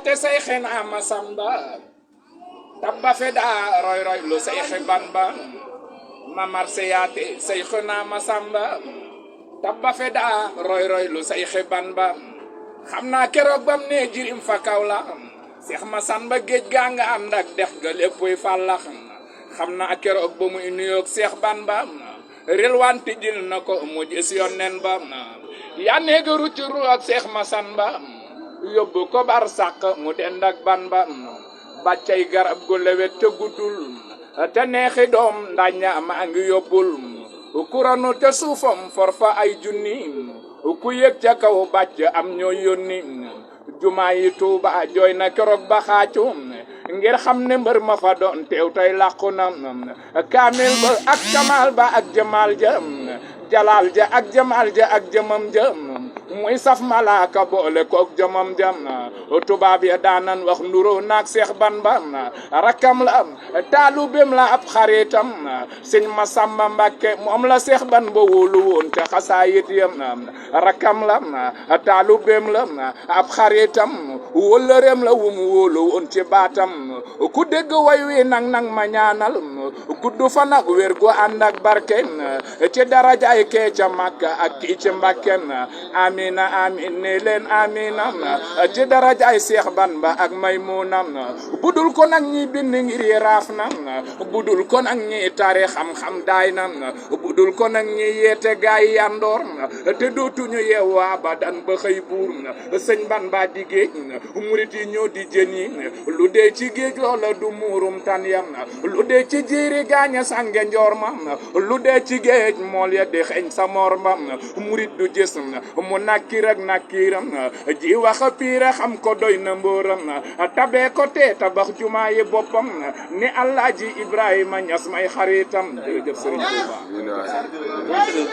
te say xena ma samba tabba feda roy lu say xiban ba ma marseyaate say xena ma samba tabba feda roy lu say xiban ba xam naa keroog bam ne jirim fa kaw la Seex Masamba géej gaa nga ànd ak dex ga léppuy fàllax xam naa keroog ba muy nuyoog Seex Bamba relwaan tijjil na ko mu gis yonnen ba yaa neega ruccuru ak Seex Masamba yóbbu ko bar sàq mu dend ak ban ba bàccay garab gu lewet te guddul te neexi doom ndaña maa ngi yóbbul kuranu te suufam for fa ay junni ku yëg ca kaw bàcc am ñoo yónni jumaa yi Tuuba jooy na keroog ba xaacu ngir xam ne mbër ma fa doon teew tey làqu na kaamil ba ak kamal ba ak jamaal ja jalaal ja ak jamaal ja ak jëmam ja muy saf malaaka boole kook jëmam ja tubaab ya daanan wax nduroo naak Seex Bamba rakkam la taalubem la ab xaritam Sëñ Masamba Mbàkke moom la Seex Bamba wóolu woon ca xasaayit yam rakkam la taalubem la ab xaritam wóllëreem la wum wóolu woon ci baatam ku dégg way wi nang ma ñaanal gudd fan ak wér gu ànd ak barke ci darajaay kee ca Makka ak kii ci Mbàkke amina amin ne leen amina ci darajaay Seex Bamba ak Maymuna budul ko nag ñi bind ngir yi raaf na budul ko nag ñi tari xam-xam daay na budul ko nag ñi yeete gaay yandoor te dootuñu yeewu abadan ba xëy buur Sëñ Bamba di géej murit yi ñoo di jën yi lu dee ci géej loola du muurum tan yam lu dee ci jéeri gaaña sange njoor ma lu dee ci géej mool ya di xeeñ sa moor ma murit du gis mu nakkir ak nakkiram ji wax piira xam ko doy na mbóoram tabee ko te tabax jumaa yi boppam ni Alaaji Ibrahima Ñas may xaritam jërëjëf Sëriñ Tuuba